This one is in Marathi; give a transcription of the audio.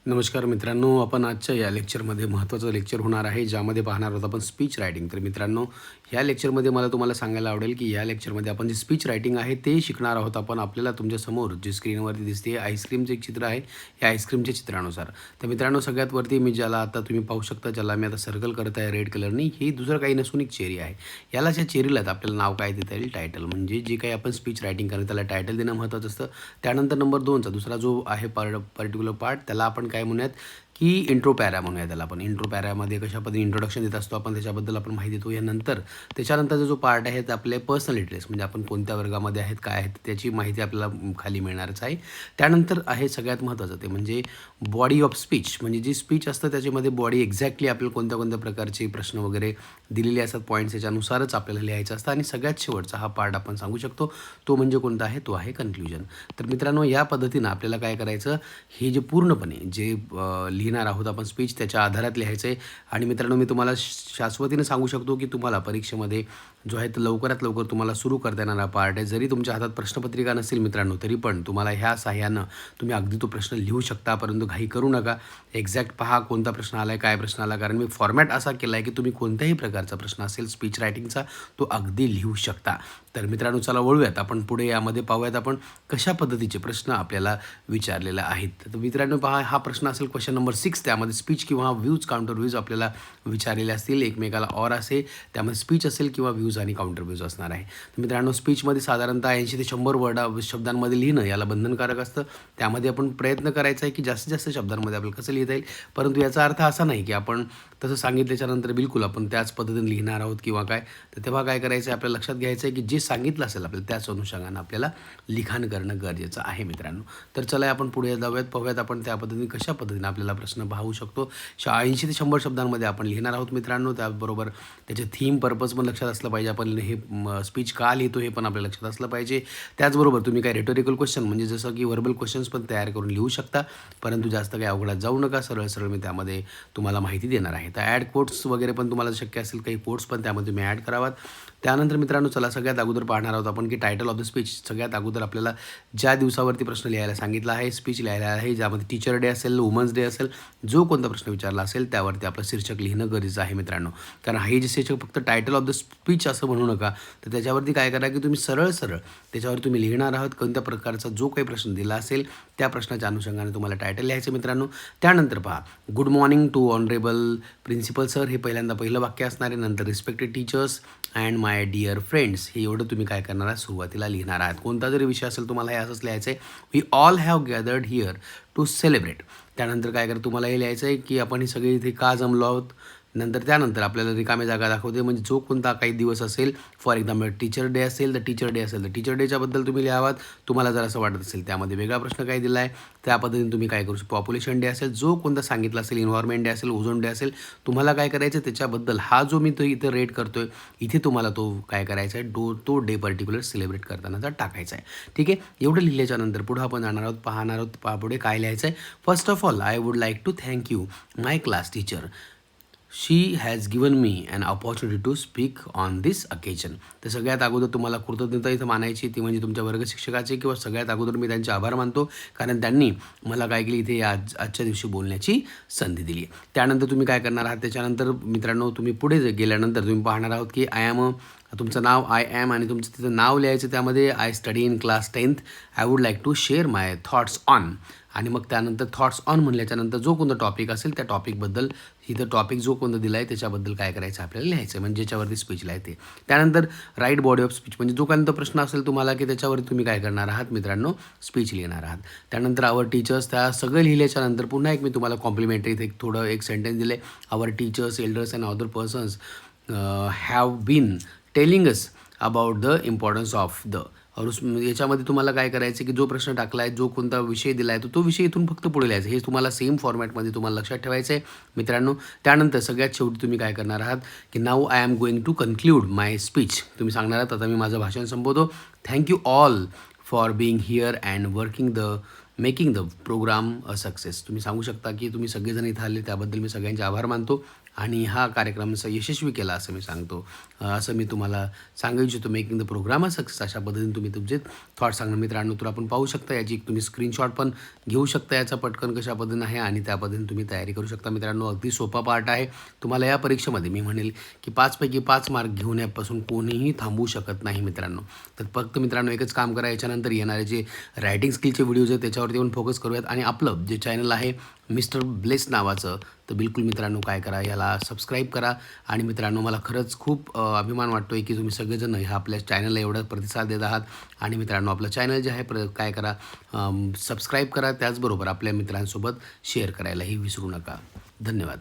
नमस्कार मित्रांनो, आपण आजच्या या लेक्चरमध्ये महत्त्वाचं लेक्चर होणार आहे, ज्यामध्ये पाहणार आहोत आपण स्पीच रायटिंग. तर मित्रांनो, ह्या लेक्चरमध्ये मला तुम्हाला सांगायला आवडेल की या लेक्चरमध्ये आपण जे स्पीच रायटिंग आहे ते शिकणार आहोत. आपण आपल्याला तुमच्यासमोर जी स्क्रीनवरती दिसते आईस्क्रीमचं एक चित्र आहे, या आईस्क्रीमच्या चित्रानुसार. तर मित्रांनो, सगळ्यात वरती मी ज्याला आता तुम्ही पाहू शकता, ज्याला मी आता सर्कल करत आहे रेड कलरनी, ही दुसरं काही नसून एक चेरी आहे. याला ज्या चेरीलाच आपल्याला नाव काय देता येईल, टायटल. म्हणजे जे काही आपण स्पीच रायटिंग करतो त्याला टायटल देणं महत्त्वाचं असतं. त्यानंतर नंबर 2चा दुसरा जो आहे पर्टिक्युलर पार्ट, त्याला आपण काय म्हणूयात की इंट्रो पॅरा म्हणूया त्याला आपण. इंट्रो पॅरामध्ये कशा पद्धतीने इंट्रोडक्शन देत असतो आपण, त्याच्याबद्दल आपण माहिती देतो. यानंतर त्याच्यानंतरचा जो पार्ट आहे ते आपले पर्सनल डिटेल्स, म्हणजे आपण कोणत्या वर्गामध्ये आहेत, काय आहेत, त्याची माहिती आपल्याला खाली मिळणारच आहे. त्यानंतर आहे सगळ्यात महत्त्वाचं ते म्हणजे बॉडी ऑफ स्पीच, म्हणजे जी स्पीच असतं त्याच्यामध्ये बॉडी एक्झॅक्टली आपल्याला कोणत्या कोणत्या प्रकारचे प्रश्न वगैरे दिलेले असतात, पॉईंट्स याच्यानुसारच आपल्याला लिहायचं असतं. आणि सगळ्यात शेवटचा हा पार्ट आपण सांगू शकतो, तो म्हणजे कोणता आहे, तो आहे कन्क्ल्युजन. तर मित्रांनो, या पद्धतीनं आपल्याला काय करायचं, हे जे पूर्णपणे जे लिहिणार आहोत आपण स्पीच, त्याच्या आधारात लिहायचं आहे. आणि मित्रांनो, मी तुम्हाला शाश्वतीने सांगू शकतो की तुम्हाला परीक्षेमध्ये जो आहे तो लवकरात लवकर तुम्हाला सुरू करता येणारा पार्ट आहे. जरी तुमच्या हातात प्रश्नपत्रिका नसेल मित्रांनो, तरी पण तुम्हाला ह्या सहाय्यानं तुम्ही अगदी तो प्रश्न लिहू शकता. परंतु घाई करू नका, एक्झॅक्ट पहा कोणता प्रश्न आला आहे, काय प्रश्न आला. कारण मी फॉर्मॅट असा केला आहे की तुम्ही कोणत्याही प्रकारचा प्रश्न असेल स्पीच रायटिंगचा, तो अगदी लिहू शकता. तर मित्रांनो, चला वळूयात आपण पुढे. यामध्ये पाहूयात आपण कशा पद्धतीचे प्रश्न आपल्याला विचारलेले आहेत. तर मित्रांनो पहा, हा प्रश्न असेल क्वेश्चन नंबर 6. त्यामध्ये स्पीच किंवा व्ह्यूज, काउंटर व्ह्यूज आपल्याला विचारलेले असतील. एकमेकाला ऑर असे, त्यामध्ये स्पीच असेल किंवा व्ह्यूज आणि काउंटर व्ह्यूज असणार आहे. तर मित्रांनो, स्पीचमध्ये साधारणतः 80 ते 100 शब्दांमध्ये लिहिणं याला बंधनकारक असतं. त्यामध्ये आपण प्रयत्न करायचा आहे की जास्तीत जास्त शब्दांमध्ये आपल्याला कसं लिहिता येईल. परंतु याचा अर्थ असा नाही की आपण तसं सांगितल्याच्यानंतर बिलकुल आपण त्याच पद्धतीने लिहिणार आहोत किंवा काय. तर तेव्हा काय करायचं आहे, आपल्याला लक्षात घ्यायचं आहे की जे सांगितलं असेल आपल्याला त्याच अनुषंगानं आपल्याला लिखाण करणं गरजेचं आहे मित्रांनो. तर चला आपण पुढे जाऊयात, पाहूयात आपण त्या पद्धतीने कशा पद्धतीने आपल्याला प्रश्न पाहू शकतो. 80 ते 100 शब्दांमध्ये आपण लिहिणार आहोत मित्रांनो. त्याचबरोबर त्याचे थीम, पर्पज पण लक्षात असलं पाहिजे. आपण हे स्पीच का लिहितो हे पण आपल्या लक्षात असलं पाहिजे. त्याचबरोबर तुम्ही काय रेटोरिकल क्वेश्चन म्हणजे जसं की व्हर्बल क्वेश्चन्स पण तयार करून लिहू शकता. परंतु जास्त काही अवघडात जाऊ नका, सरळ सरळ मी त्यामध्ये तुम्हाला माहिती देणार आहे. तर ॲड कोट्स वगैरे पण तुम्हाला शक्य असेल, काही कोट्स पण त्यामध्ये तुम्ही ॲड करावात. त्यानंतर मित्रांनो, चला सगळ्यात अगोदर पाहणार आहोत आपण की टायटल ऑफ द स्पीच. सगळ्यात अगोदर आपल्याला ज्या दिवसावरती प्रश्न लिहायला सांगितला आहे, स्पीच लिहायला आहे, ज्यामध्ये टीचर डे असेल, वुमन्स डे असेल, जो कोणता प्रश्न विचारला असेल त्यावरती आपलं शीर्षक लिहिणं गरजेचं आहे मित्रांनो. कारण हे जे शीर्षक फक्त टायटल ऑफ द स्पीच असं म्हणू नका. तर त्याच्यावरती काय करा की तुम्ही सरळ सरळ त्याच्यावर तुम्ही लिहिणार आहात कोणत्या प्रकारचा जो काही प्रश्न दिला असेल त्या प्रश्नाच्या अनुषंगाने तुम्हाला टायटल लिहायचं मित्रांनो. त्यानंतर पहा, good morning to honourable principal sir, हे पहिलं वाक्य असणार आहे. नंतर respected teachers and my dear friends, हे एवढं तुम्ही काय करणार आहात, सुरुवातीला लिहिणार आहात. कोणता जरी विषय असेल तुम्हाला हे असंच लिहायचं आहे, we all have gathered here to celebrate. त्यानंतर काय करा, तुम्हाला हे लिहायचं आहे की आपण ही सगळी इथे का जमलो आहोत. त्यानंतर आपल्याला रिकामी जागा दाखवते, म्हणजे जो कोणता काही दिवस असेल, फॉर एक्झाम्पल टीचर डे असेल तर टीचर डे असेल तर टीचर डेच्याबद्दल तुम्ही लिहावात. तुम्हाला जर असं वाटत असेल त्यामध्ये वेगळा प्रश्न काय दिला आहे, त्या पद्धतीने तुम्ही काय करू शकता. पॉप्युलेशन डे असेल, जो कोणता सांगितला असेल, इन्व्हायरमेंट डे असेल, ओझोन डे असेल, तुम्हाला काय करायचं त्याच्याबद्दल हा जो मी तो इथं रेट करतो आहे, इथे तुम्हाला तो काय करायचा आहे, तो डे पर्टिक्युलर सेलिब्रेट करतानाचा टाकायचा आहे. ठीक आहे. एवढं लिहिल्याच्यानंतर पुढं आपण जाणार आहोत, पाहणार आहोत पुढे काय लिहायचं आहे. First of all I would like to thank you my class teacher, she has given me an opportunity to speak on this occasion. तर सगळ्यात अगोदर तुम्हाला कृतज्ञता इथं मानायची, ती म्हणजे तुमच्या वर्ग शिक्षकाचे, किंवा सगळ्यात अगोदर मी त्यांचे आभार मानतो कारण त्यांनी मला काय केली, इथे आजच्या दिवशी बोलण्याची संधी दिली. त्यानंतर तुम्ही काय करणार आहात, त्याच्यानंतर मित्रांनो तुम्ही पुढे गेल्यानंतर तुम्ही पाहणार आहोत की आय एम, तुमचं नाव आय एम आणि तुमचं तिथं नाव लिहायचं. त्यामध्ये I study in class 10th, I would like to share my thoughts on. आणि मग त्यानंतर थॉट्स ऑन म्हणल्याच्यानंतर जो कोणता टॉपिक असेल त्या टॉपिकबद्दल, इथं टॉपिक जो कोणता दिला आहे त्याच्याबद्दल काय करायचं आपल्याला लिहायचं, म्हणजे ज्याच्यावरती स्पीच लिहायचे. त्यानंतर राईट बॉडी ऑफ स्पीच, म्हणजे जो कोणता प्रश्न असेल तुम्हाला की त्याच्यावरती तुम्ही काय करणार आहात मित्रांनो, स्पीच लिहिणार आहात. त्यानंतर आवर टीचर्स, त्या सगळं लिहिल्याच्यानंतर पुन्हा एक मी तुम्हाला कॉम्प्लिमेंटरी इथे एक सेंटेन्स दिले. Our teachers, elders and other persons have been telling us about the importance of the, और याच्यामध्ये तुम्हाला काय करायचं की जो प्रश्न टाकला आहे, जो कोणता विषय दिला आहे, तो विषय इथून फक्त पुढे लिहायचा. हे तुम्हाला सेम फॉर्मॅटमध्ये तुम्हाला लक्षात ठेवायचं आहे मित्रांनो. त्यानंतर सगळ्यात शेवटी तुम्ही काय करणार आहात की now I am going to conclude my speech. तुम्ही सांगणार आहात आता मी माझं भाषण संपवतो. Thank you all for being here and making the programme a success. तुम्ही सांगू शकता की तुम्ही सगळेजण इथं आले त्याबद्दल मी सगळ्यांचे आभार मानतो आणि हा कार्यक्रम यशस्वी केला असं मी सांगतो. असं मी तुम्हाला सांगू इच्छितो. मेकिंग द प्रोग्रामर सक्सेस अशा पद्धतीने तुम्ही तुमचे थॉट्स सांगणार. मित्रांनो, तर आपण पाहू शकता याची तुम्ही स्क्रीनशॉट पण घेऊ शकता याचा पटकन कशा पद्धतीने आहे आणि त्या पद्धतीने तुम्ही तयारी करू शकता. मित्रांनो, अगदी सोपा पार्ट आहे. तुम्हाला या परीक्षेमध्ये मी म्हणेल की 5 पैकी 5 मार्क घेऊन यापासून कोणीही थांबवू शकत नाही मित्रांनो. तर फक्त मित्रांनो एकच काम करा, याच्यानंतर येणारे जे रायटिंग स्किलचे व्हिडिओज आहेत त्याच्यावरती पण फोकस करूयात आणि आपलं जे चॅनल आहे मिस्टर ब्लेस नावाचं, तर बिलकुल मित्रांनो काय करा, याला सबस्क्राईब करा. आणि मित्रांनो, मला खरंच खूप अभिमान वाटतो आहे की तुम्ही सगळेजण ह्या आपल्या चॅनलला एवढा प्रतिसाद देत आहात. आणि मित्रांनो, आपलं चॅनल जे आहे काय करा, सबस्क्राईब करा, त्याचबरोबर आपल्या मित्रांसोबत शेअर करायलाही विसरू नका. धन्यवाद.